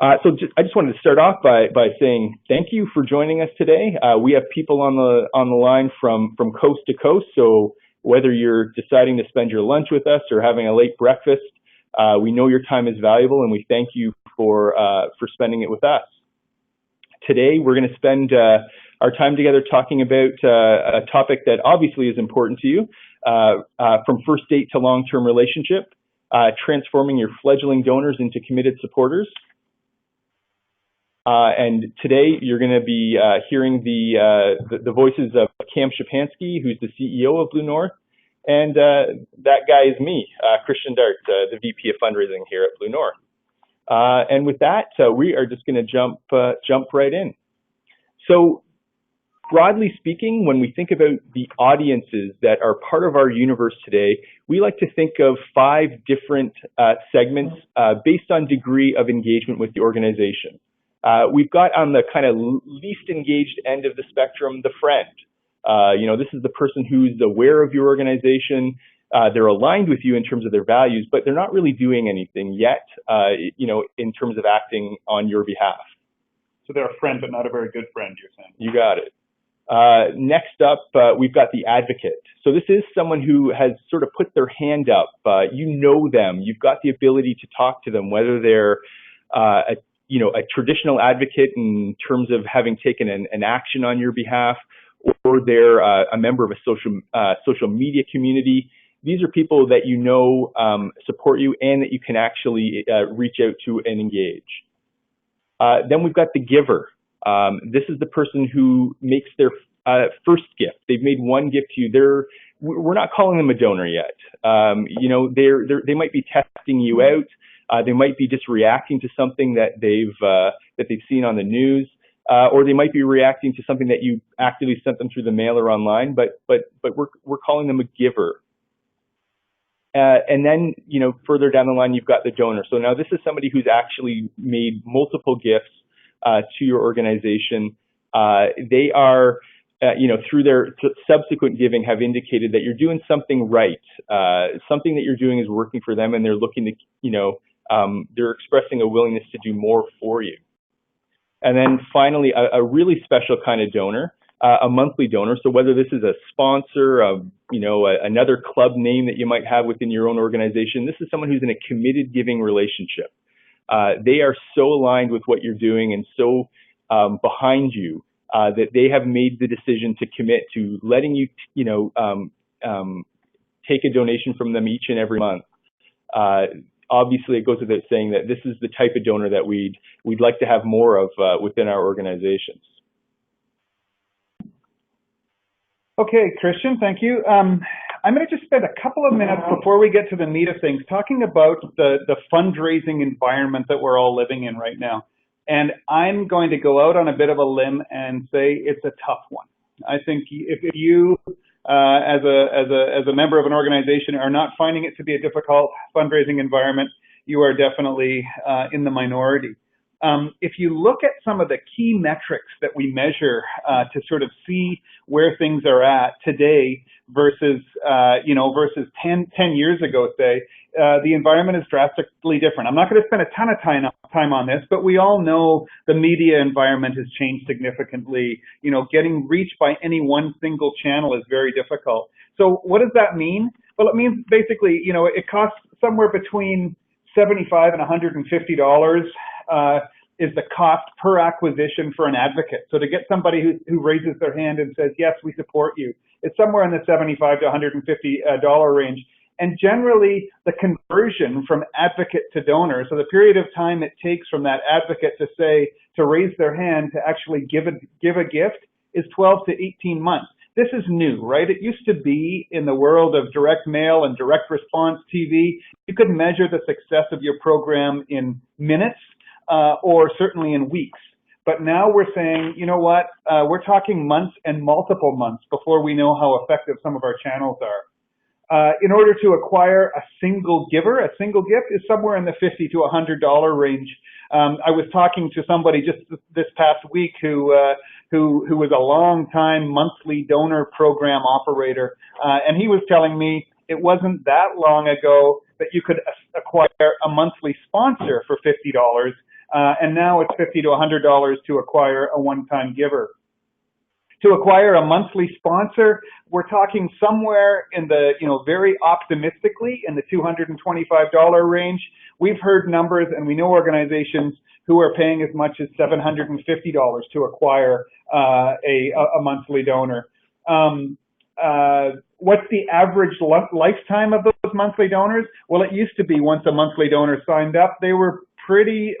I just wanted to start off by saying thank you for joining us today. We have people on the line from coast to coast. So whether you're deciding to spend your lunch with us or having a late breakfast, we know your time is valuable, and we thank you for spending it with us. Today, we're going to spend our time together talking about a topic that obviously is important to you, from first date to long-term relationship, transforming your fledgling donors into committed supporters. And today, you're going to be hearing the voices of Cam Szczepanski, who's the CEO of Blue North, and that guy is me, Christian Dart, the VP of Fundraising here at Blue North. And with that, we are just going to jump right in. So, broadly speaking, when we think about the audiences that are part of our universe today, we like to think of 5 different segments based on degree of engagement with the organization. We've got on the kind of least engaged end of the spectrum, the friend. This is the person who's aware of your organization. They're aligned with you in terms of their values, but they're not really doing anything yet, in terms of acting on your behalf. So they're a friend, but not a very good friend, you're saying? You got it. Next up, we've got the advocate. So this is someone who has sort of put their hand up. You know them. You've got the ability to talk to them, whether they're a traditional advocate in terms of having taken an action on your behalf, or they're a member of a social media community. These are people that you know support you and that you can actually reach out to and engage. Then we've got the giver. This is the person who makes their first gift. They've made one gift to you. We're not calling them a donor yet. They might be testing you out. They might be just reacting to something that they've seen on the news, or they might be reacting to something that you actively sent them through the mail or online. But we're calling them a giver. And then, further down the line, you've got the donor. So now this is somebody who's actually made multiple gifts to your organization. They are, through their subsequent giving, have indicated that you're doing something right. Something that you're doing is working for them, and they're looking to, they're expressing a willingness to do more for you. And then finally, a really special kind of donor, a monthly donor. So whether this is a sponsor, another club name that you might have within your own organization, this is someone who's in a committed giving relationship. They are so aligned with what you're doing and so behind you that they have made the decision to commit to letting you, take a donation from them each and every month. Obviously, it goes without saying that this is the type of donor that we'd like to have more of within our organizations. Okay, Christian, thank you. I'm going to just spend a couple of minutes before we get to the meat of things talking about the fundraising environment that we're all living in right now. And I'm going to go out on a bit of a limb and say it's a tough one. I think if you, as a member of an organization, are not finding it to be a difficult fundraising environment, you are definitely in the minority. If you look at some of the key metrics that we measure to sort of see where things are at today versus, versus 10 years ago, say, the environment is drastically different. I'm not going to spend a ton of time on this, but we all know the media environment has changed significantly. Getting reached by any one single channel is very difficult. So what does that mean? Well, it means basically, it costs somewhere between $75 and $150 is the cost per acquisition for an advocate. So to get somebody who raises their hand and says, yes, we support you, it's somewhere in the $75 to $150 range. And generally, the conversion from advocate to donor, so the period of time it takes from that advocate to raise their hand to actually give a gift is 12 to 18 months. This is new, right? It used to be in the world of direct mail and direct response TV. You could measure the success of your program in minutes or certainly in weeks. But now we're saying, you know what, we're talking months and multiple months before we know how effective some of our channels are. In order to acquire a single gift is somewhere in the $50 to $100 range. I was talking to somebody just this past week who was a long time monthly donor program operator, and he was telling me it wasn't that long ago that you could acquire a monthly sponsor for $50. and now it's $50 to $100 to acquire a one-time giver. To acquire a monthly sponsor, we're talking somewhere in the, very optimistically in the $225 range. We've heard numbers, and we know organizations who are paying as much as $750 to acquire a monthly donor. What's the average lifetime of those monthly donors? Well, it used to be once a monthly donor signed up, they were pretty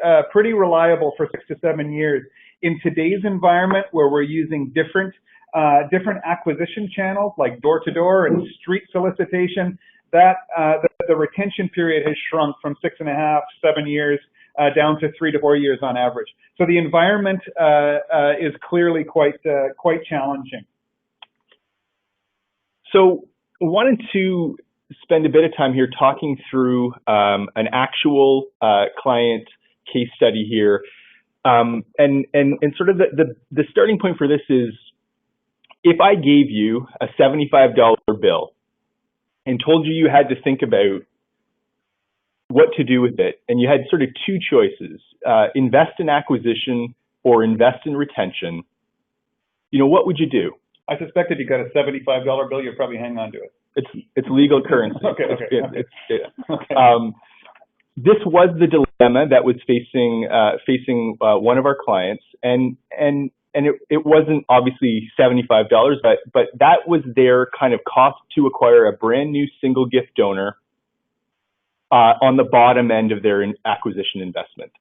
reliable for 6 to 7 years. In today's environment, where we're using different acquisition channels like door-to-door and street solicitation, that the retention period has shrunk from 6.5, 7 years down to 3 to 4 years on average. So the environment is clearly quite challenging. So I wanted to spend a bit of time here talking through an actual client case study here. And sort of the starting point for this is, if I gave you a $75 bill and told you had to think about what to do with it, and you had sort of two choices, invest in acquisition or invest in retention, what would you do? I suspect if you got a $75 bill, you'd probably hang on to it. It's legal currency. Okay. This was the dilemma that was facing one of our clients, and it wasn't obviously $75, but that was their kind of cost to acquire a brand new single gift donor on the bottom end of their acquisition investment.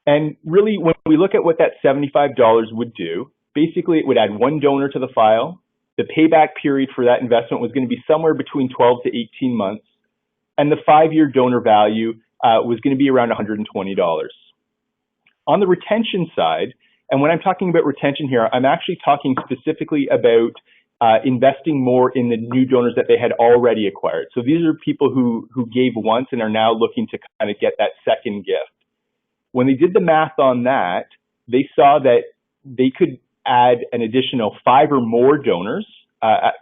And really, when we look at what that $75 would do, basically it would add one donor to the file. The payback period for that investment was going to be somewhere between 12 to 18 months. And the 5-year donor value was going to be around $120. On the retention side, and when I'm talking about retention here, I'm actually talking specifically about investing more in the new donors that they had already acquired. So these are people who gave once and are now looking to kind of get that second gift. When they did the math on that, they saw that they could add an additional 5 or more donors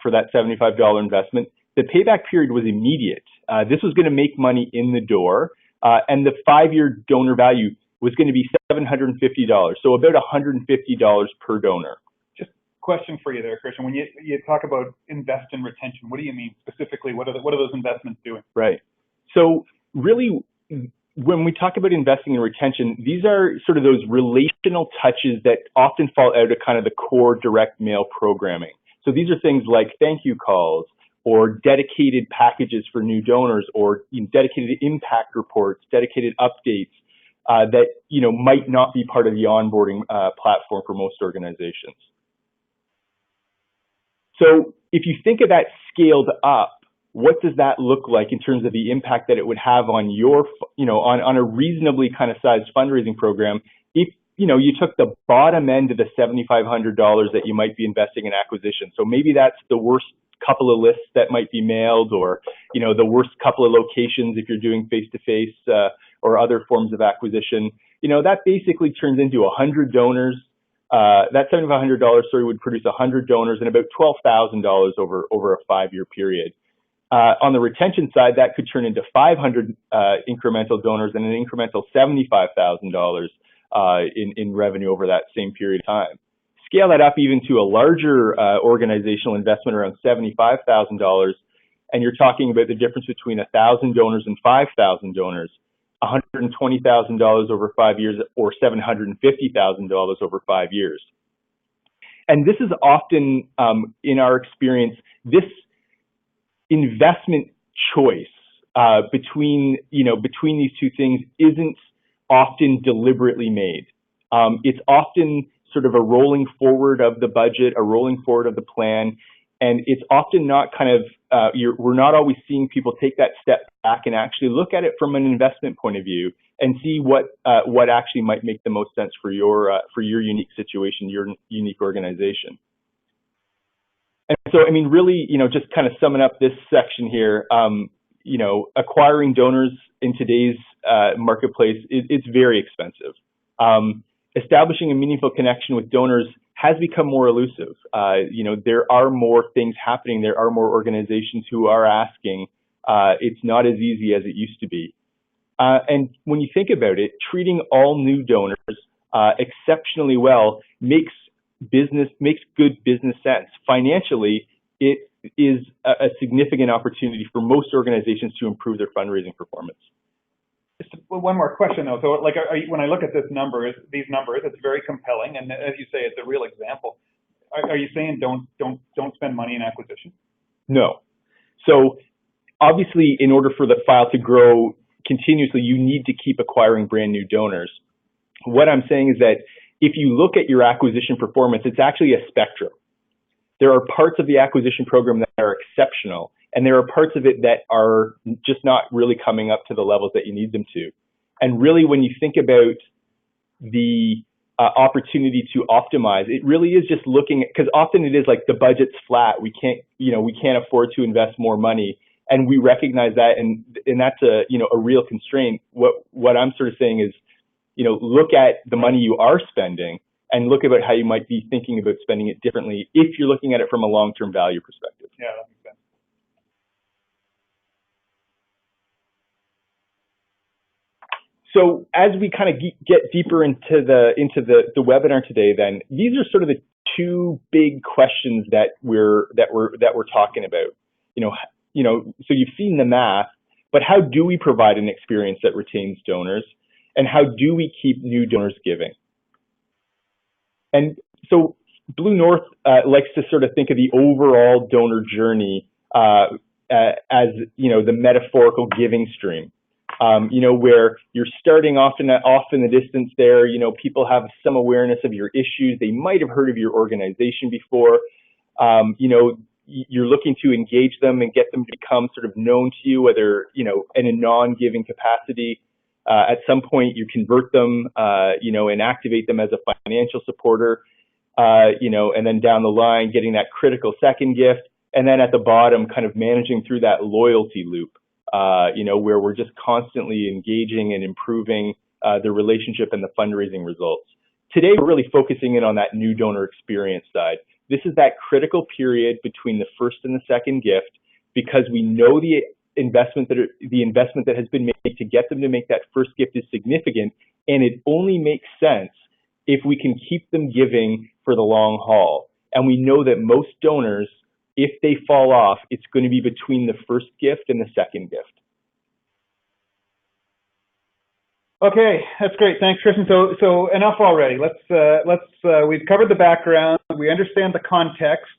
for that $75 investment. The payback period was immediate. This was going to make money in the door, and the 5-year donor value was going to be $750, so about $150 per donor. Just question for you there, Christian. When you talk about invest in retention, what do you mean specifically? What are those investments doing? Right. So really, when we talk about investing in retention, these are sort of those relational touches that often fall out of kind of the core direct mail programming. So these are things like thank you calls, or dedicated packages for new donors, or dedicated impact reports, dedicated updates that might not be part of the onboarding platform for most organizations. So if you think of that scaled up, what does that look like in terms of the impact that it would have on your, on a reasonably kind of sized fundraising program? If you took the bottom end of the $7,500 that you might be investing in acquisition, so maybe that's the worst couple of lists that might be mailed, or the worst couple of locations if you're doing face-to-face or other forms of acquisition. That basically turns into 100 donors. That $7,500 would produce 100 donors and about $12,000 over a 5-year period. On the retention side, that could turn into 500 incremental donors and an incremental $75,000 in revenue over that same period of time. Scale that up even to a larger organizational investment around $75,000, and you're talking about the difference between 1,000 donors and 5,000 donors, $120,000 over 5 years, or $750,000 over 5 years. And this is often, in our experience, this investment choice between these two things isn't often deliberately made. It's often sort of a rolling forward of the budget, a rolling forward of the plan, and it's often not kind of we're not always seeing people take that step back and actually look at it from an investment point of view and see what actually might make the most sense for your unique situation, your unique organization. And so, I mean, really, just kind of summing up this section here, acquiring donors in today's marketplace, it's very expensive. Establishing a meaningful connection with donors has become more elusive. There are more things happening. There are more organizations who are asking. It's not as easy as it used to be. And when you think about it, treating all new donors exceptionally well makes good business sense. Financially, it is a significant opportunity for most organizations to improve their fundraising performance. Just one more question though. So like, when I look at these numbers, it's very compelling, and as you say, it's a real example. Are you saying don't spend money in acquisition? No. So obviously, in order for the file to grow continuously, you need to keep acquiring brand new donors. What I'm saying is that if you look at your acquisition performance, it's actually a spectrum. There are parts of the acquisition program that are exceptional, and there are parts of it that are just not really coming up to the levels that you need them to. And really, when you think about the opportunity to optimize, it really is just looking at, because often it is like the budget's flat. We can't afford to invest more money, and we recognize that, and that's a real constraint. What I'm sort of saying is, look at the money you are spending and look about how you might be thinking about spending it differently if you're looking at it from a long-term value perspective. Yeah, that makes sense. So as we kind of get deeper into the webinar today, then these are sort of the two big questions that we're talking about. So you've seen the math, but how do we provide an experience that retains donors, and how do we keep new donors giving? And so Blue North likes to sort of think of the overall donor journey as the metaphorical giving stream. Where you're starting off in the distance there, people have some awareness of your issues. They might have heard of your organization before. You're looking to engage them and get them to become sort of known to you, whether, in a non-giving capacity. At some point, you convert them, and activate them as a financial supporter, and then down the line, getting that critical second gift. And then at the bottom, kind of managing through that loyalty loop. Where we're just constantly engaging and improving the relationship and the fundraising results. Today, we're really focusing in on that new donor experience side. This is that critical period between the first and the second gift, because we know the investment that has been made to get them to make that first gift is significant, and it only makes sense if we can keep them giving for the long haul. And we know that most donors, if they fall off, it's going to be between the first gift and the second gift. Okay, that's great. Thanks, Christian. So enough already. We've covered the background. We understand the context.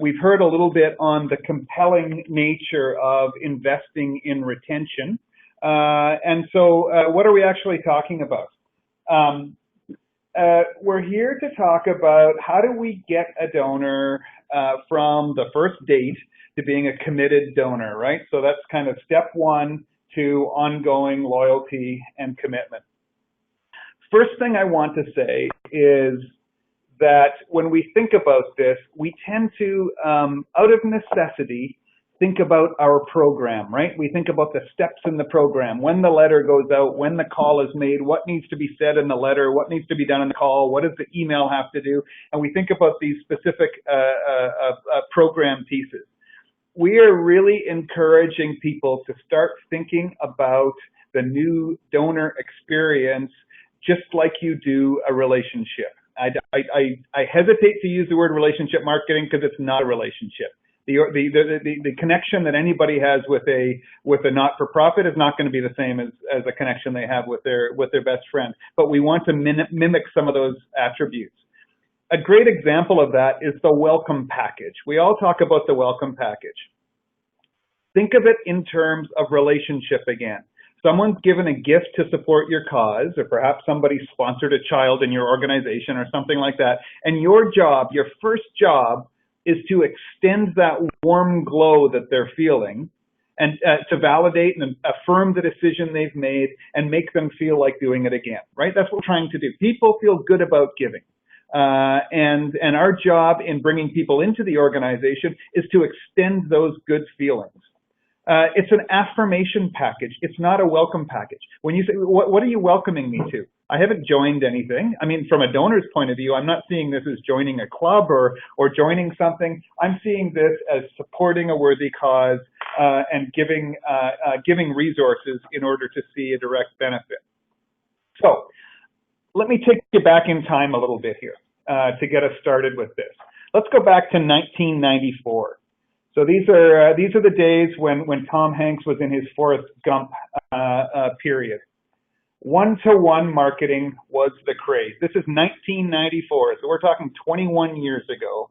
We've heard a little bit on the compelling nature of investing in retention. And so what are we actually talking about? We're here to talk about how do we get a donor from the first date to being a committed donor, right? So that's kind of step one to ongoing loyalty and commitment. First thing I want to say is that when we think about this, we tend to, out of necessity, think about our program, right? We think about the steps in the program, when the letter goes out, when the call is made, what needs to be said in the letter, what needs to be done in the call, what does the email have to do, and we think about these specific program pieces. We are really encouraging people to start thinking about the new donor experience just like you do a relationship. I hesitate to use the word relationship marketing because it's not a relationship. The connection that anybody has with a not-for-profit is not going to be the same as a connection they have with their best friend. But we want to mimic some of those attributes. A great example of that is the welcome package. We all talk about the welcome package. Think of it in terms of relationship again. Someone's given a gift to support your cause, or perhaps somebody sponsored a child in your organization or something like that. And your job, your first job, is to extend that warm glow that they're feeling and to validate and affirm the decision they've made and make them feel like doing it again, right? That's what we're trying to do. People feel good about giving. And our job in bringing people into the organization is to extend those good feelings. It's an affirmation package. It's not a welcome package. When you say, what are you welcoming me to? I haven't joined anything. I mean, from a donor's point of view, I'm not seeing this as joining a club or joining something. I'm seeing this as supporting a worthy cause, and giving resources in order to see a direct benefit. So let me take you back in time a little bit here to get us started with this. Let's go back to 1994. So these are the days when Tom Hanks was in his Forrest Gump period. One-to-one marketing was the craze. This is 1994, so we're talking 21 years ago.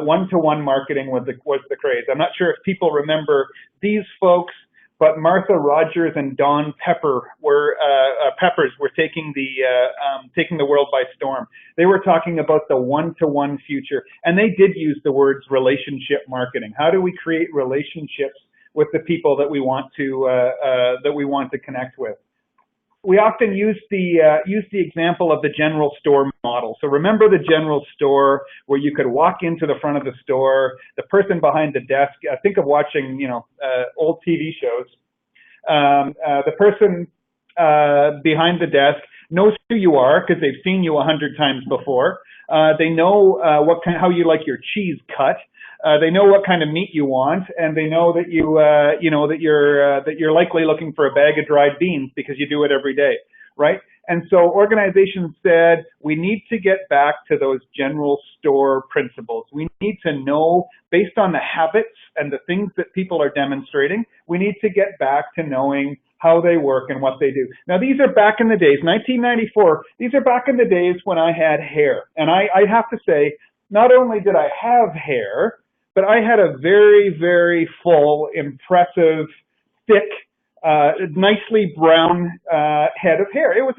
One-to-one marketing was the craze. I'm not sure if people remember these folks, but Martha Rogers and Don Peppers were taking the world by storm. They were talking about the one-to-one future, and they did use the words relationship marketing. How do we create relationships with the people that we want to connect with? We often use the example of the general store model. So remember the general store where you could walk into the front of the store, the person behind the desk. Think of watching, old TV shows. The person behind the desk knows who you are because they've seen you 100 times before. They know how you like your cheese cut. They know what kind of meat you want, and they know that you're likely looking for a bag of dried beans because you do it every day, right? And so organizations said, we need to get back to those general store principles. We need to know, based on the habits and the things that people are demonstrating, we need to get back to knowing how they work and what they do. Now, these are back in the days, 1994, these are back in the days when I had hair. And I have to say, not only did I have hair, but I had a very, very full, impressive, thick, nicely brown head of hair. It was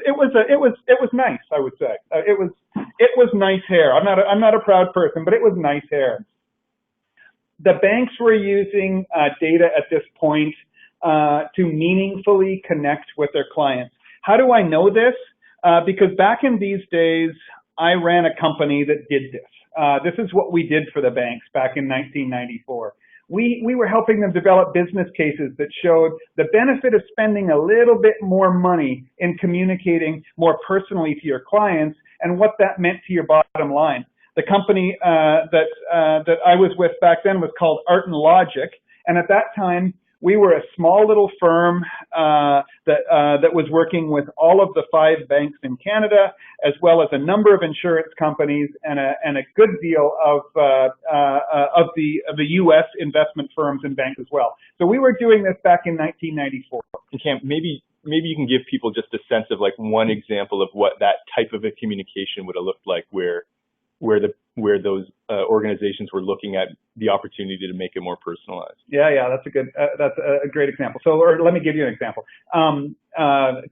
nice, I would say. It was nice hair. I'm not a proud person, but it was nice hair. The banks were using data at this point to meaningfully connect with their clients. How do I know this? Because back in these days, I ran a company that did this. This is what we did for the banks back in 1994. We were helping them develop business cases that showed the benefit of spending a little bit more money in communicating more personally to your clients and what that meant to your bottom line. The company that I was with back then was called Art and Logic, and at that time we were a small little firm that was working with all of the 5 banks in Canada, as well as a number of insurance companies and a good deal of the U.S. investment firms and banks as well. So we were doing this back in 1994. Cam, maybe you can give people just a sense of like one example of what that type of a communication would have looked like, where those organizations were looking at the opportunity to make it more personalized. Yeah, that's a great example. So, or let me give you an example.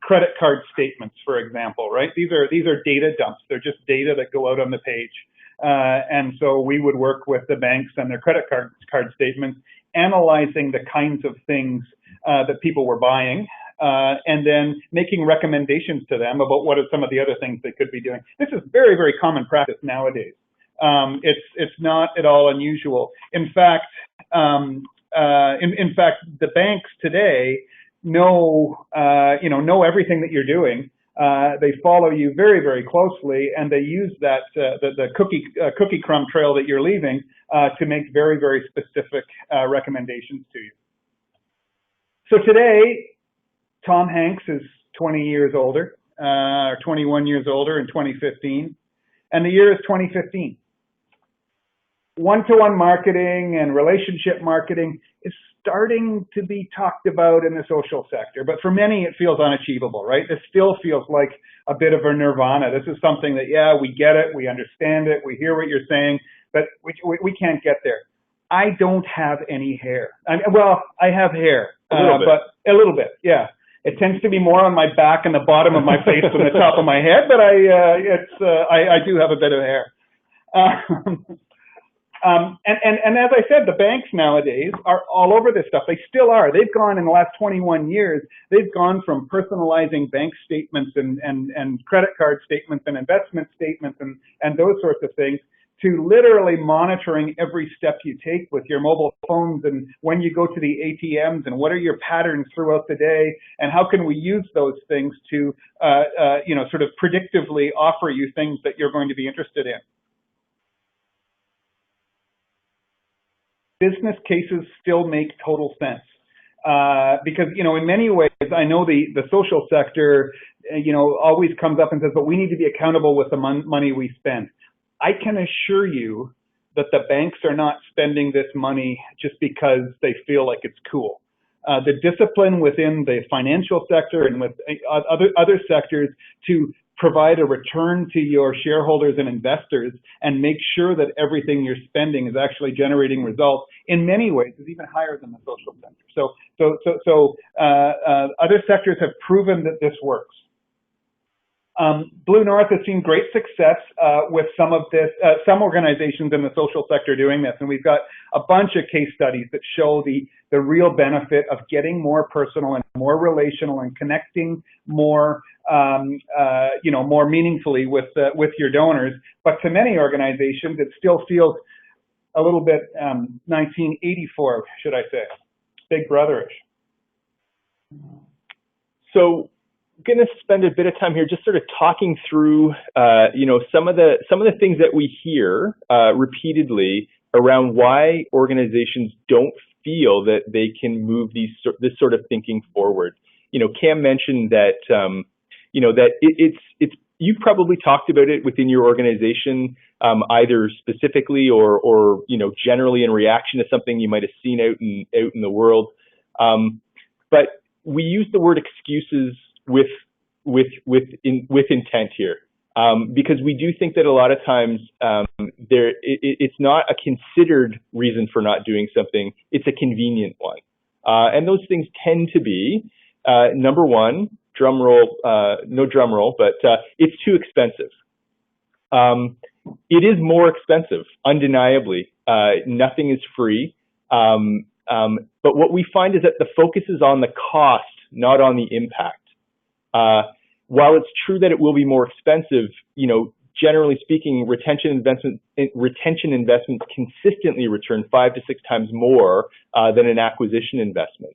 Credit card statements, for example, right? These are data dumps. They're just data that go out on the page. And so we would work with the banks and their credit card statements, analyzing the kinds of things that people were buying, and then making recommendations to them about what are some of the other things they could be doing. This is very, very common practice nowadays. It's not at all unusual. In fact, the banks today know everything that you're doing. They follow you very, very closely, and they use that the cookie crumb trail that you're leaving to make very, very specific recommendations to you. So today, Tom Hanks is 20 years older, or 21 years older in 2015, and the year is 2015. One-to-one marketing and relationship marketing is starting to be talked about in the social sector, but for many it feels unachievable, right? This still feels like a bit of a nirvana. This is something that, yeah, we get it, we understand it, we hear what you're saying, but we can't get there. I don't have any hair. I have hair, but a little bit, yeah. It tends to be more on my back and the bottom of my face than the top of my head, but I do have a bit of hair. And as I said, the banks nowadays are all over this stuff. They still are. They've gone in the last 21 years, they've gone from personalizing bank statements and credit card statements and investment statements and those sorts of things to literally monitoring every step you take with your mobile phones and when you go to the ATMs and what are your patterns throughout the day and how can we use those things to, sort of predictively offer you things that you're going to be interested in. business cases still make total sense. Because, you know, in many ways, I know the social sector, you know, always comes up and says, but we need to be accountable with the money we spend. I can assure you that the banks are not spending this money just because they feel like it's cool. The discipline within the financial sector and with other sectors to provide a return to your shareholders and investors and make sure that everything you're spending is actually generating results in many ways is even higher than the social sector. So other sectors have proven that this works. Blue North has seen great success with some of this, some organizations in the social sector doing this, and we've got a bunch of case studies that show the real benefit of getting more personal and more relational and connecting more, you know, more meaningfully with your donors. But to many organizations, it still feels a little bit 1984, should I say, Big Brotherish. So, going to spend a bit of time here just sort of talking through, you know, some of the things that we hear repeatedly around why organizations don't feel that they can move this sort of thinking forward. You know, Cam mentioned that, you know, that it's you've probably talked about it within your organization, either specifically or you know, generally in reaction to something you might have seen out in the world. But we use the word excuses with intent here, because we do think that a lot of times it's not a considered reason for not doing something; it's a convenient one, and those things tend to be number one, drum roll, no drum roll, but it's too expensive. It is more expensive, undeniably. Nothing is free, but what we find is that the focus is on the cost, not on the impact. While it's true that it will be more expensive, you know, generally speaking, retention investments consistently return 5 to 6 times more than an acquisition investment.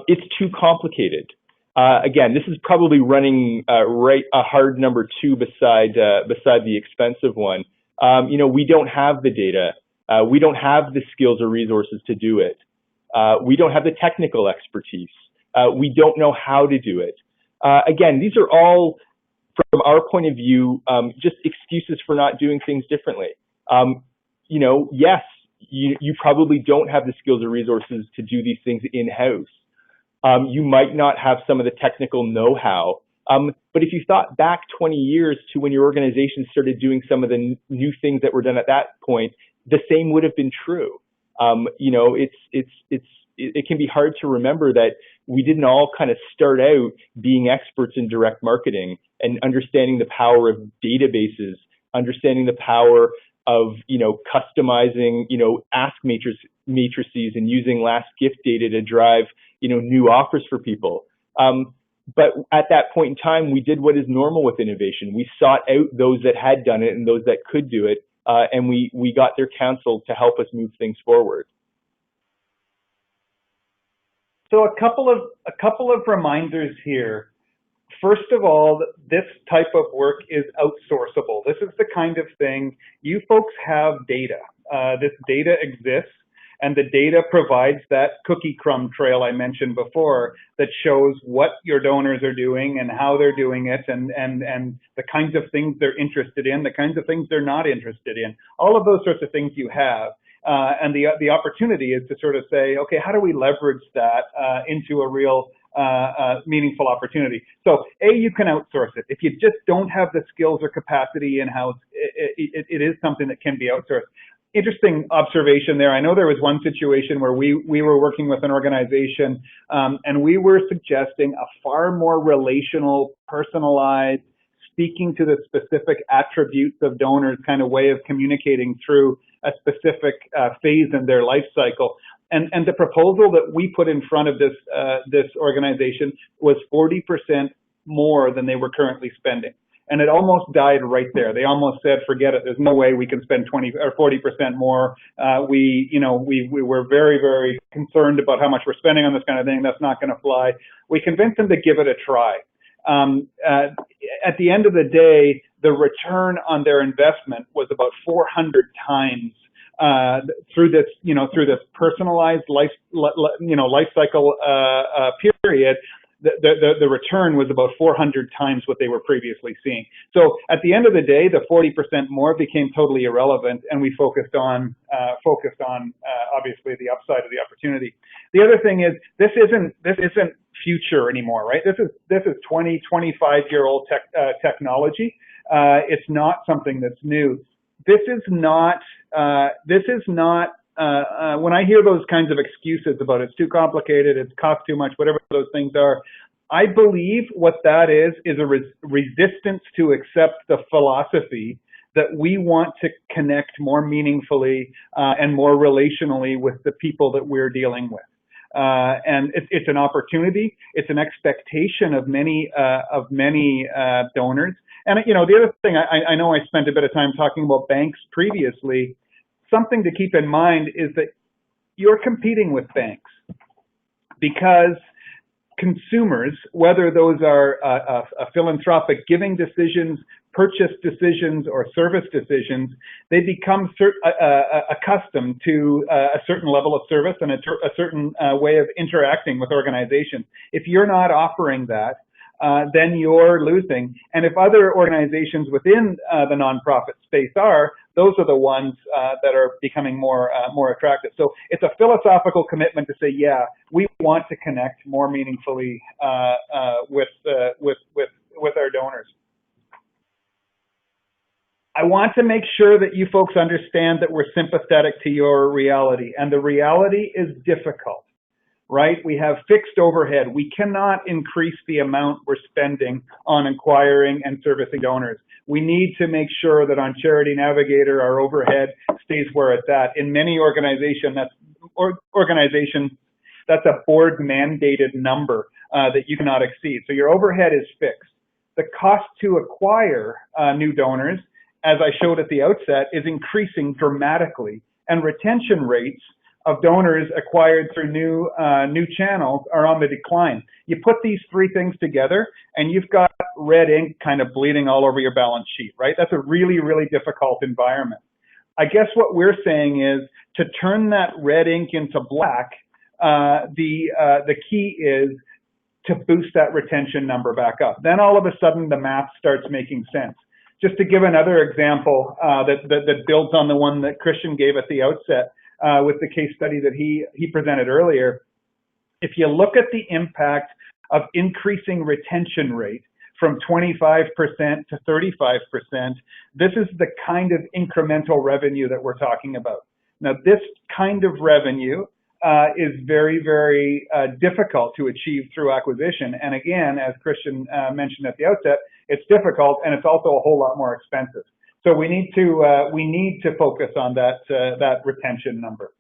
It's too complicated. Again, this is probably running right a hard number 2 beside the expensive one. You know, we don't have the data. We don't have the skills or resources to do it. We don't have the technical expertise. We don't know how to do it. Again, these are all, from our point of view, just excuses for not doing things differently. You know, yes, you probably don't have the skills or resources to do these things in-house. You might not have some of the technical know-how. But if you thought back 20 years to when your organization started doing some of the new things that were done at that point, the same would have been true. You know, it can be hard to remember that we didn't all kind of start out being experts in direct marketing and understanding the power of databases, understanding the power of, you know, customizing, you know, ask matrices and using last gift data to drive, you know, new offers for people. But at that point in time, we did what is normal with innovation. We sought out those that had done it and those that could do it, and we got their counsel to help us move things forward. So a couple of reminders here. First of all, this type of work is outsourceable. This is the kind of thing, you folks have data. This data exists, and the data provides that cookie crumb trail I mentioned before that shows what your donors are doing and how they're doing it, and the kinds of things they're interested in, the kinds of things they're not interested in. All of those sorts of things you have. And the opportunity is to sort of say, okay, how do we leverage that into a real meaningful opportunity? So, you can outsource it. If you just don't have the skills or capacity in-house, it is something that can be outsourced. Interesting observation there. I know there was one situation where we were working with an organization, and we were suggesting a far more relational, personalized, speaking to the specific attributes of donors kind of way of communicating through a specific phase in their life cycle. And the proposal that we put in front of this organization was 40% more than they were currently spending. And it almost died right there. They almost said, forget it. There's no way we can spend 20 or 40% more. We were very, very concerned about how much we're spending on this kind of thing. That's not going to fly. We convinced them to give it a try. At the end of the day, the return on their investment was about 400 times through this personalized life cycle period. The return was about 400 times what they were previously seeing. So at the end of the day, the 40% more became totally irrelevant, and we focused on obviously the upside of the opportunity. The other thing is this isn't future anymore, right? This is 20, 25-year-old technology. It's not something that's new. This is not. When I hear those kinds of excuses about it's too complicated, it's cost too much, whatever those things are, I believe what that is a resistance to accept the philosophy that we want to connect more meaningfully and more relationally with the people that we're dealing with. And it's an opportunity. It's an expectation of many donors. And the other thing, I know I spent a bit of time talking about banks previously. Something to keep in mind is that you're competing with banks because consumers, whether those are philanthropic giving decisions, purchase decisions, or service decisions, they become accustomed to a certain level of service and a certain way of interacting with organizations. If you're not offering that, then you're losing. And if other organizations within the nonprofit space are, those are the ones that are becoming more attractive. So it's a philosophical commitment to say, yeah, we want to connect more meaningfully with our donors. I want to make sure that you folks understand that we're sympathetic to your reality, and the reality is difficult. Right? We have fixed overhead. We cannot increase the amount we're spending on acquiring and servicing donors. We need to make sure that on Charity Navigator, our overhead stays where it's at. In many organizations, that's a board mandated number that you cannot exceed. So your overhead is fixed. The cost to acquire new donors, as I showed at the outset, is increasing dramatically, and retention rates of donors acquired through new channels are on the decline. You put these three things together and you've got red ink kind of bleeding all over your balance sheet, right? That's a really, really difficult environment. I guess what we're saying is to turn that red ink into black, the key is to boost that retention number back up. Then all of a sudden the math starts making sense. Just to give another example that builds on the one that Christian gave at the outset, with the case study that he presented earlier, if you look at the impact of increasing retention rate from 25% to 35%, this is the kind of incremental revenue that we're talking about. Now, this kind of revenue is very, very difficult to achieve through acquisition. And again, as Christian mentioned at the outset, it's difficult and it's also a whole lot more expensive. So we need to focus on that retention number.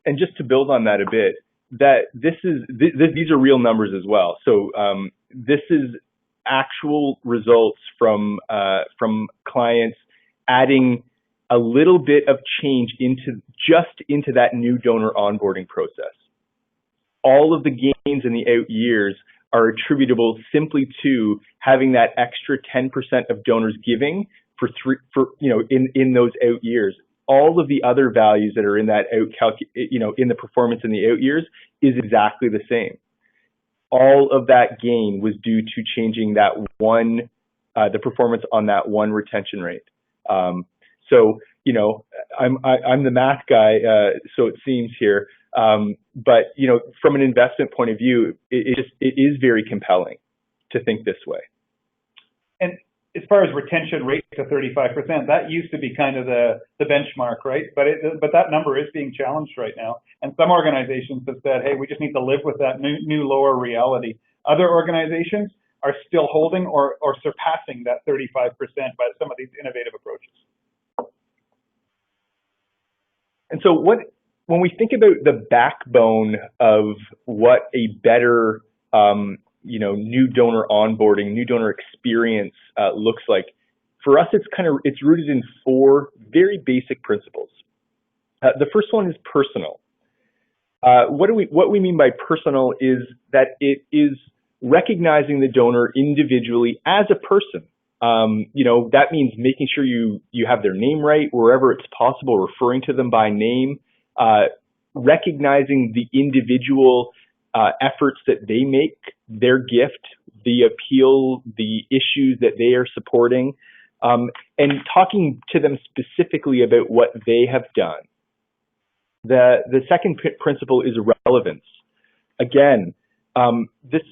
And just to build on that a bit, that these are real numbers as well. So this is actual results from clients adding a little bit of change into that new donor onboarding process. All of the gains in the out years are attributable simply to having that extra 10% of donors giving in those out years. All of the other values that are in that in the performance in the out years is exactly the same. All of that gain was due to changing that the performance on that one retention rate. So I'm the math guy, so it seems here. But from an investment point of view, it is very compelling to think this way. And as far as retention rate to 35%, that used to be kind of the benchmark, right? But that number is being challenged right now. And some organizations have said, hey, we just need to live with that new lower reality. Other organizations are still holding or surpassing that 35% by some of these innovative approaches. And so when we think about the backbone of what a better new donor onboarding, new donor experience looks like, for us, it's rooted in four very basic principles. The first one is personal. What we mean by personal is that it is recognizing the donor individually as a person. That means making sure you have their name right wherever it's possible, referring to them by name, recognizing the individual efforts that they make, their gift, the appeal, the issues that they are supporting, and talking to them specifically about what they have done. The second principle is relevance. Again, this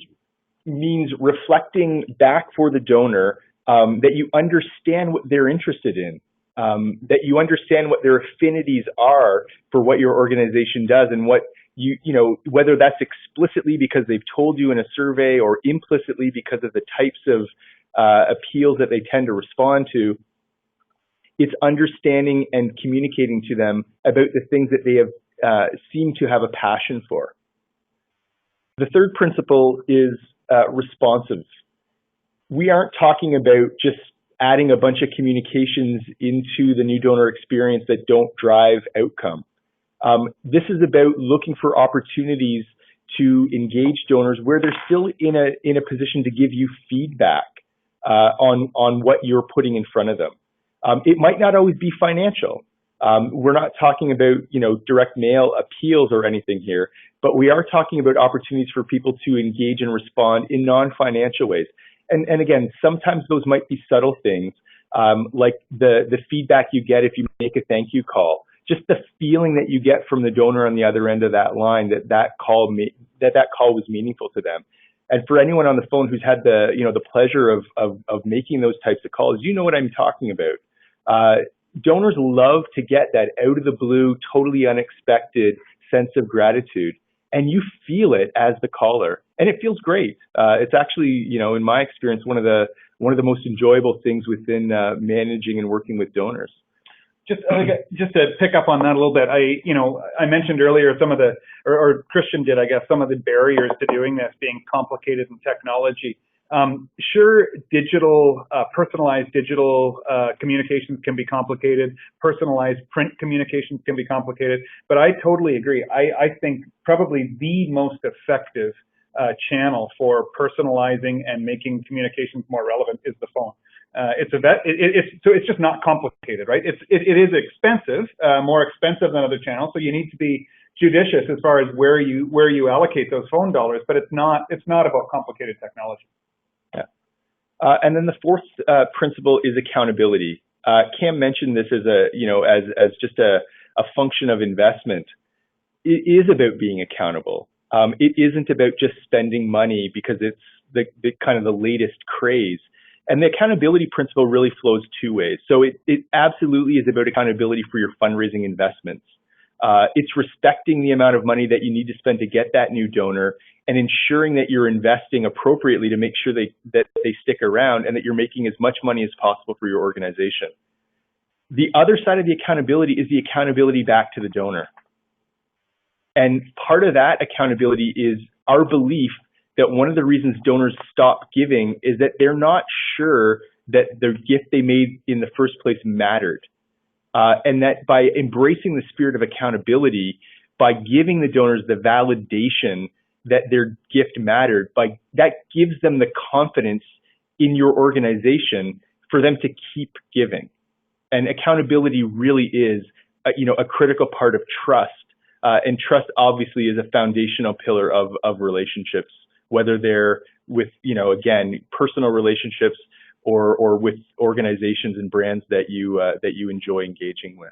means reflecting back for the donor that you understand what they're interested in, that you understand what their affinities are for what your organization does, and what whether that's explicitly because they've told you in a survey or implicitly because of the types of appeals that they tend to respond to. It's understanding and communicating to them about the things that they have seem to have a passion for. The third principle is responsive. We aren't talking about just adding a bunch of communications into the new donor experience that don't drive outcome. This is about looking for opportunities to engage donors where they're still in a position to give you feedback on what you're putting in front of them. It might not always be financial. We're not talking about direct mail appeals or anything here, but we are talking about opportunities for people to engage and respond in non-financial ways. And again, sometimes those might be subtle things, like the feedback you get if you make a thank you call. Just the feeling that you get from the donor on the other end of that line that call was meaningful to them. And for anyone on the phone who's had the pleasure of making those types of calls, you know what I'm talking about. Donors love to get that out of the blue, totally unexpected sense of gratitude, and you feel it as the caller, and it feels great. It's actually, in my experience, one of the most enjoyable things within managing and working with donors. Just to pick up on that a little bit, I mentioned earlier some of the, or Christian did, I guess, some of the barriers to doing this being complicated in technology. Sure, personalized digital communications can be complicated. Personalized print communications can be complicated. But I totally agree. I think probably the most effective channel for personalizing and making communications more relevant is the phone. So it's just not complicated, right? It is expensive, more expensive than other channels. So you need to be judicious as far as where you allocate those phone dollars. But it's not about complicated technology. And then the fourth principle is accountability. Cam mentioned this as just a function of investment. It is about being accountable. It isn't about just spending money because it's the kind of the latest craze. And the accountability principle really flows two ways. So it absolutely is about accountability for your fundraising investments. It's respecting the amount of money that you need to spend to get that new donor and ensuring that you're investing appropriately to make sure that they stick around and that you're making as much money as possible for your organization. The other side of the accountability is the accountability back to the donor. And part of that accountability is our belief that one of the reasons donors stop giving is that they're not sure that the gift they made in the first place mattered. And that by embracing the spirit of accountability, by giving the donors the validation that their gift mattered, that gives them the confidence in your organization for them to keep giving. And accountability really is a critical part of trust. And trust obviously is a foundational pillar of relationships, whether they're with, again, personal relationships or with organizations and brands that you enjoy engaging with.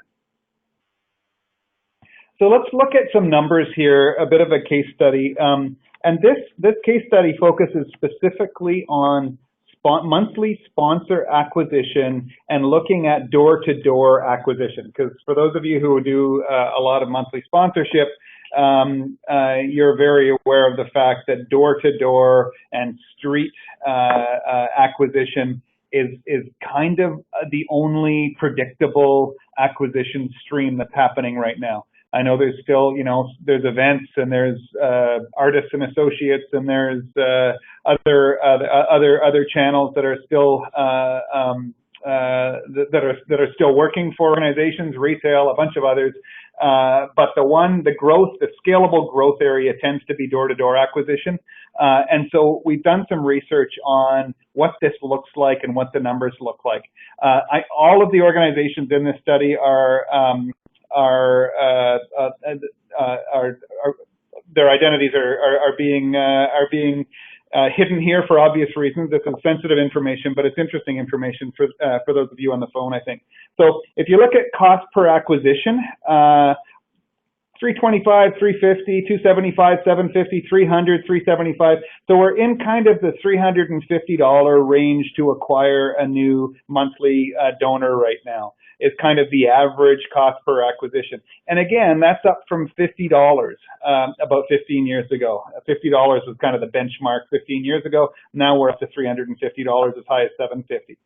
So let's look at some numbers here, a bit of a case study. And this case study focuses specifically on monthly sponsor acquisition and looking at door-to-door acquisition. Because for those of you who do a lot of monthly sponsorship, you're very aware of the fact that door-to-door and street acquisition is kind of the only predictable acquisition stream that's happening right now. I know there's still, there's events and there's artists and associates and there's other channels that are still that are still working for organizations, retail, a bunch of others. But the scalable growth area tends to be door-to-door acquisition. And so we've done some research on what this looks like and what the numbers look like. All of the organizations in this study their identities are being hidden here for obvious reasons. This is sensitive information, but it's interesting information for those of you on the phone, I think. So if you look at cost per acquisition, 325, 350, 275, 750, 300, 375. So we're in kind of the $350 range to acquire a new monthly donor right now. Is kind of the average cost per acquisition. And again, that's up from $50 about 15 years ago. $50 was kind of the benchmark 15 years ago. Now we're up to $350, as high as $750.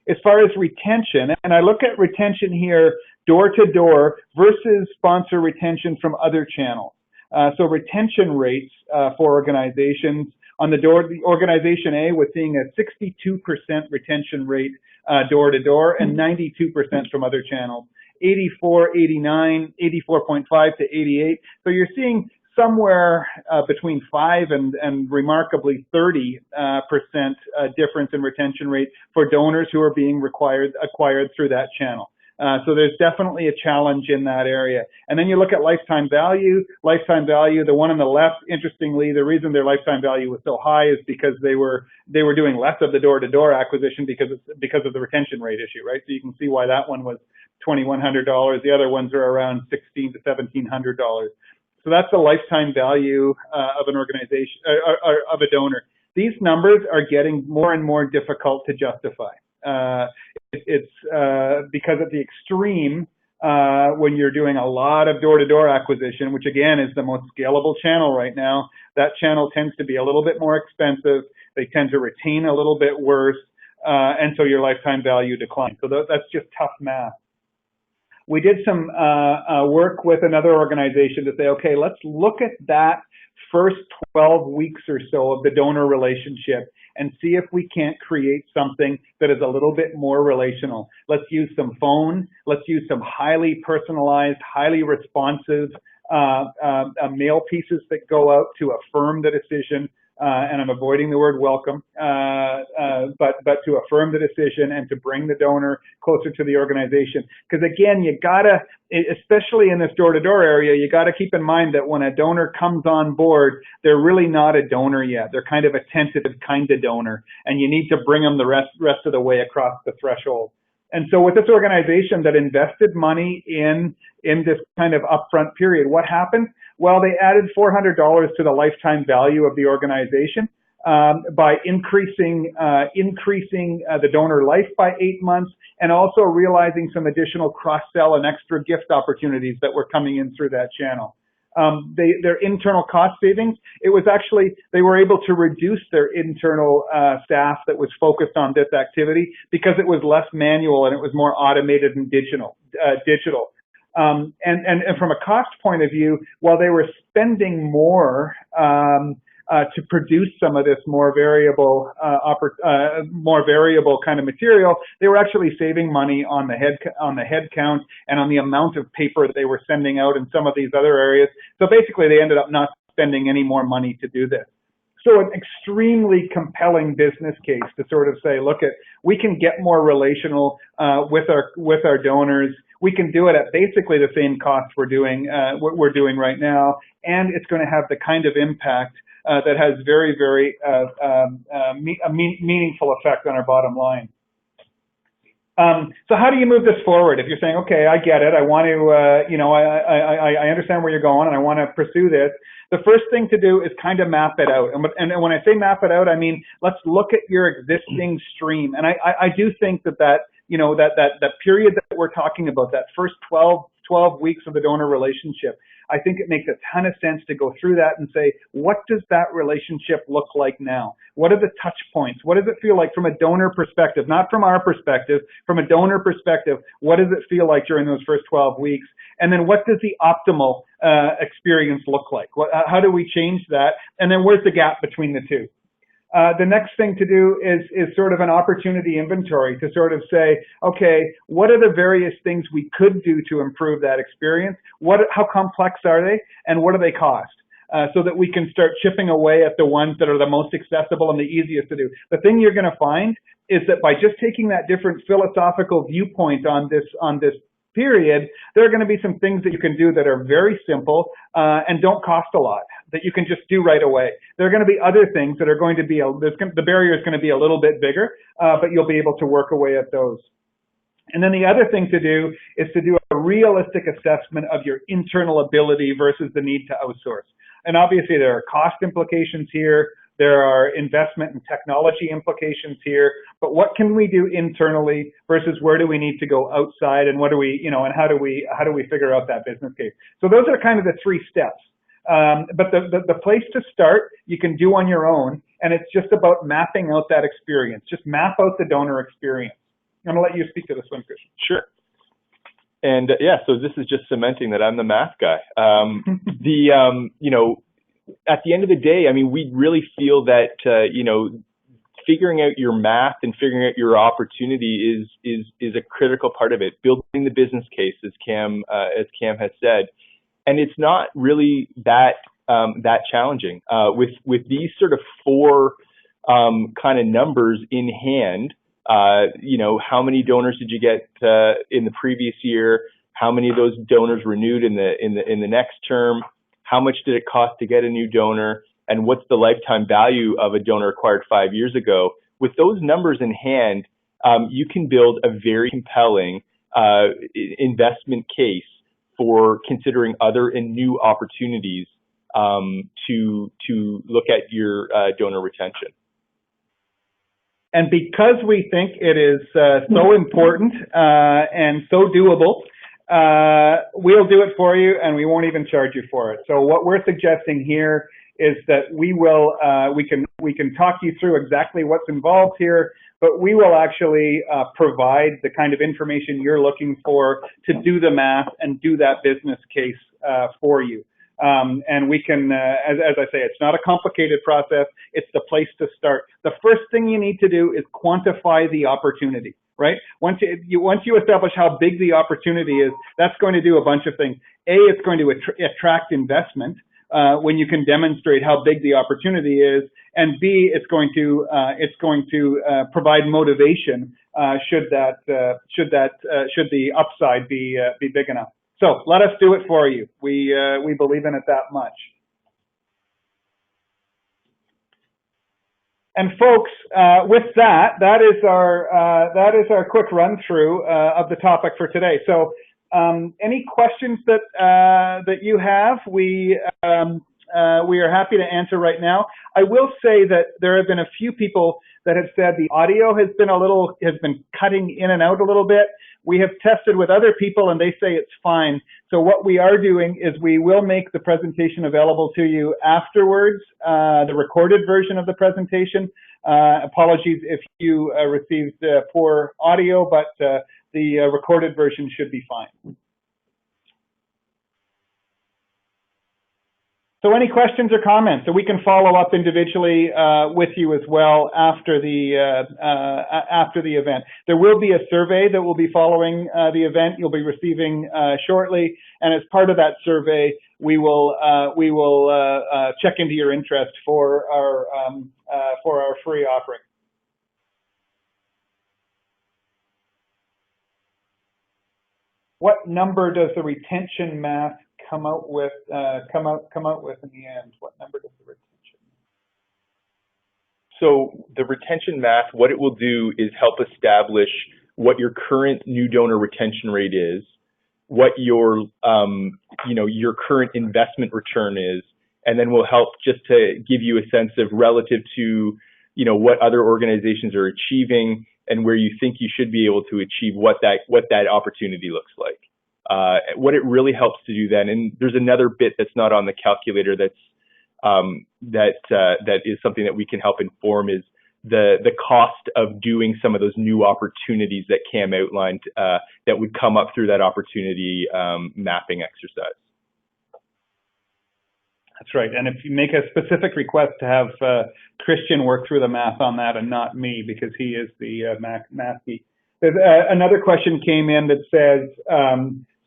As far as retention, and I look at retention here door to door versus sponsor retention from other channels. So retention rates for organizations on the organization A was seeing a 62% retention rate door to door and 92% from other channels. 84, 89, 84.5 to 88. So you're seeing somewhere between 5 and remarkably 30% difference in retention rate for donors who are being acquired through that channel. So there's definitely a challenge in that area. And then you look at lifetime value. Lifetime value, the one on the left, interestingly, the reason their lifetime value was so high is because they were doing less of the door-to-door acquisition because of the retention rate issue, right? So you can see why that one was $2,100. The other ones are around $1,600 to $1,700. So that's the lifetime value of an organization, of a donor. These numbers are getting more and more difficult to justify. It's because at the extreme, when you're doing a lot of door-to-door acquisition, which again is the most scalable channel right now, that channel tends to be a little bit more expensive. They tend to retain a little bit worse, and so your lifetime value declines. So that's just tough math. We did some work with another organization to say, okay, let's look at that first 12 weeks or so of the donor relationship and see if we can't create something that is a little bit more relational. Let's use some phone. Let's use some highly personalized, highly responsive mail pieces that go out to affirm the decision. And I'm avoiding the word welcome, but to affirm the decision and to bring the donor closer to the organization. Because again, you gotta, especially in this door-to-door area, you gotta keep in mind that when a donor comes on board, they're really not a donor yet. They're kind of a tentative kind of donor, and you need to bring them the rest of the way across the threshold. And so with this organization that invested money in this kind of upfront period, what happened? Well, they added $400 to the lifetime value of the organization by increasing the donor life by 8 months and also realizing some additional cross-sell and extra gift opportunities that were coming in through that channel. Their internal cost savings, it was actually, they were able to reduce their internal staff that was focused on this activity because it was less manual and it was more automated and digital. And from a cost point of view, while they were spending more to produce some of this more variable kind of material, they were actually saving money on the head count and on the amount of paper that they were sending out in some of these other areas. So basically, they ended up not spending any more money to do this. So an extremely compelling business case to sort of say, look, we can get more relational with our donors. We can do it at basically the same cost we're doing right now, and it's going to have the kind of impact that has very, very meaningful effect on our bottom line. So how do you move this forward? If you're saying, okay, I get it, I want to, I understand where you're going, and I want to pursue this. The first thing to do is kind of map it out. And when I say map it out, I mean let's look at your existing stream. And I do think that period that we're talking about, that first 12 weeks of the donor relationship, I think it makes a ton of sense to go through that and say, what does that relationship look like now? What are the touch points? What does it feel like from a donor perspective? Not from our perspective, from a donor perspective, what does it feel like during those first 12 weeks? And then what does the optimal experience look like? How do we change that? And then where's the gap between the two? The next thing to do is sort of an opportunity inventory to sort of say, okay, what are the various things we could do to improve that experience? How complex are they, and what do they cost? so that we can start chipping away at the ones that are the most accessible and the easiest to do. The thing you're going to find is that by just taking that different philosophical viewpoint on this period, there are going to be some things that you can do that are very simple and don't cost a lot, that you can just do right away. There are going to be other things that are going to be, the barrier is going to be a little bit bigger, but you'll be able to work away at those. And then the other thing to do is to do a realistic assessment of your internal ability versus the need to outsource. And obviously there are cost implications here. There are investment and technology implications here, but what can we do internally versus where do we need to go outside, and what do we, and how do we figure out that business case? So those are kind of the 3 steps. But the place to start you can do on your own, and it's just about mapping out that experience. Just map out the donor experience. I'm gonna let you speak to this one, Christian. Sure. And yeah, so this is just cementing that I'm the math guy. At the end of the day, I mean, we really feel that, figuring out your math and figuring out your opportunity is a critical part of it. Building the business case, as Cam has said, and it's not really that challenging. With these sort of 4 kind of numbers in hand, how many donors did you get in the previous year? How many of those donors renewed in the next term? How much did it cost to get a new donor? And what's the lifetime value of a donor acquired 5 years ago? With those numbers in hand, you can build a very compelling investment case for considering other and new opportunities to look at your donor retention. And because we think it is so important and so doable, we'll do it for you, and we won't even charge you for it. So what we're suggesting here is that we can talk you through exactly what's involved here, but we will actually provide the kind of information you're looking for to do the math and do that business case for you. And we can, as I say, it's not a complicated process. It's the place to start. The first thing you need to do is quantify the opportunity. Right? Once you establish how big the opportunity is, that's going to do a bunch of things. A, it's going to attract investment when you can demonstrate how big the opportunity is, and B, it's going to provide motivation should the upside be big enough. So let us do it for you. We believe in it that much. And folks, with that is our quick run through of the topic for today. So, any questions that you have, we are happy to answer right now. I will say that there have been a few people that have said the audio has been cutting in and out a little bit. We have tested with other people and they say it's fine. So what we are doing is we will make the presentation available to you afterwards, the recorded version of the presentation. Apologies if you received poor audio, but the recorded version should be fine. So any questions or comments? So we can follow up individually with you as well after the event. There will be a survey that will be following the event. You'll be receiving shortly, and as part of that survey, we will check into your interest for our free offering. What number does the retention math come out with in the end? What number does the retention? So the retention math, what it will do is help establish what your current new donor retention rate is, what your your current investment return is, and then will help just to give you a sense of relative to what other organizations are achieving and where you think you should be able to achieve what that opportunity looks like. What it really helps to do then, and there's another bit that's not on the calculator that is something that we can help inform, is the cost of doing some of those new opportunities that Cam outlined that would come up through that opportunity mapping exercise. That's right. And if you make a specific request to have Christian work through the math on that and not me, because he is the math geek. There's another question came in that says,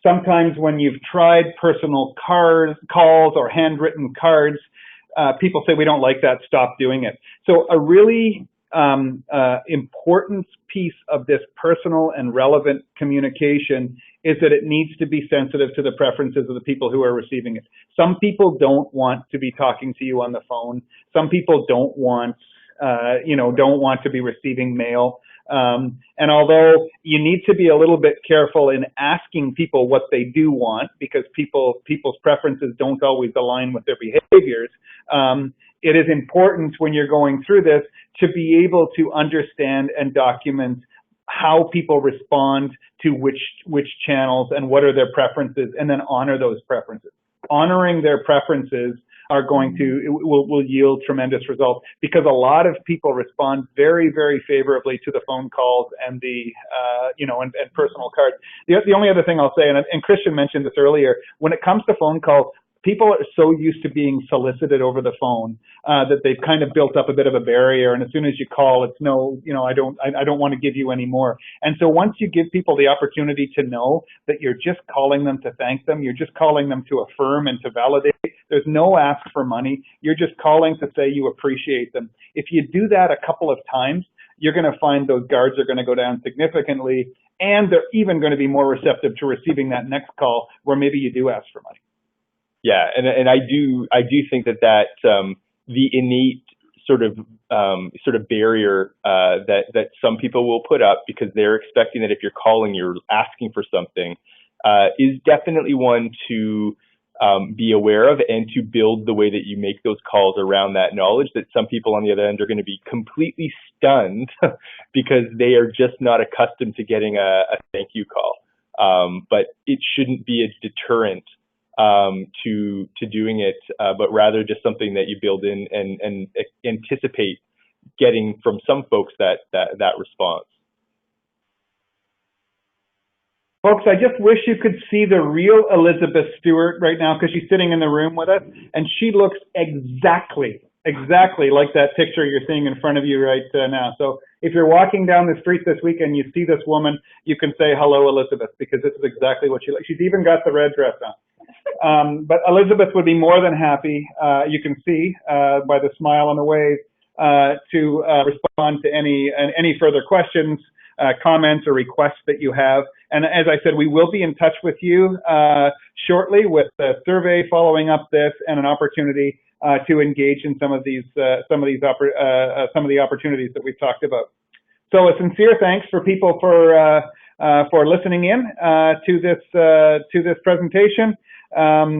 Sometimes when you've tried personal calls or handwritten cards, people say, we don't like that, stop doing it. So a really important piece of this personal and relevant communication is that it needs to be sensitive to the preferences of the people who are receiving it. Some people don't want to be talking to you on the phone. Some people don't want, don't want to be receiving mail. And although you need to be a little bit careful in asking people what they do want, because people's preferences don't always align with their behaviors, it is important when you're going through this to be able to understand and document how people respond to which channels and what are their preferences, and then honor those preferences. Honoring their preferences will yield tremendous results, because a lot of people respond very, very favorably to the phone calls and the and personal cards. The only other thing I'll say, and Christian mentioned this earlier, when it comes to phone calls, people are so used to being solicited over the phone that they've kind of built up a bit of a barrier. And as soon as you call, it's no, I don't want to give you any more. And so once you give people the opportunity to know that you're just calling them to thank them, you're just calling them to affirm and to validate, there's no ask for money. You're just calling to say you appreciate them. If you do that a couple of times, you're going to find those guards are going to go down significantly, and they're even going to be more receptive to receiving that next call where maybe you do ask for money. Yeah, and I do think that the innate sort of barrier that some people will put up because they're expecting that if you're calling, you're asking for something, is definitely one to be aware of, and to build the way that you make those calls around that knowledge that some people on the other end are going to be completely stunned because they are just not accustomed to getting a thank you call. But it shouldn't be a deterrent to doing it, but rather just something that you build in and anticipate getting from some folks that response. Folks, I just wish you could see the real Elizabeth Stewart right now, because she's sitting in the room with us, and she looks exactly like that picture you're seeing in front of you right now. So if you're walking down the street this week and you see this woman, you can say, hello, Elizabeth, because this is exactly what she looks. She's even got the red dress on. But Elizabeth would be more than happy, you can see by the smile on the wave, to respond to any further questions, comments, or requests that you have. And as I said, we will be in touch with you shortly with a survey following up this, and an opportunity to engage in some of the opportunities that we've talked about. So a sincere thanks for people for listening in to this presentation.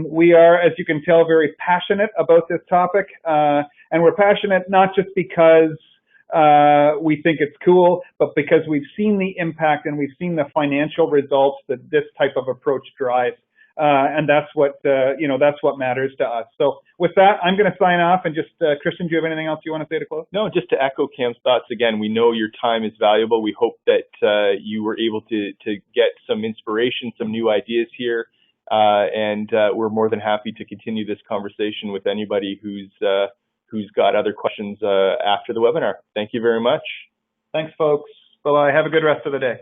We are, as you can tell, very passionate about this topic, and we're passionate not just because we think it's cool, but because we've seen the impact and we've seen the financial results that this type of approach drives, and that's what matters to us. So with that, I'm going to sign off, and just Christian, do you have anything else you want to say to close? No, just to echo Cam's thoughts again. We know your time is valuable. We hope that you were able to get some inspiration, some new ideas here. And we're more than happy to continue this conversation with anybody who's got other questions after the webinar. Thank you very much. Thanks, folks. Bye-bye. Have a good rest of the day.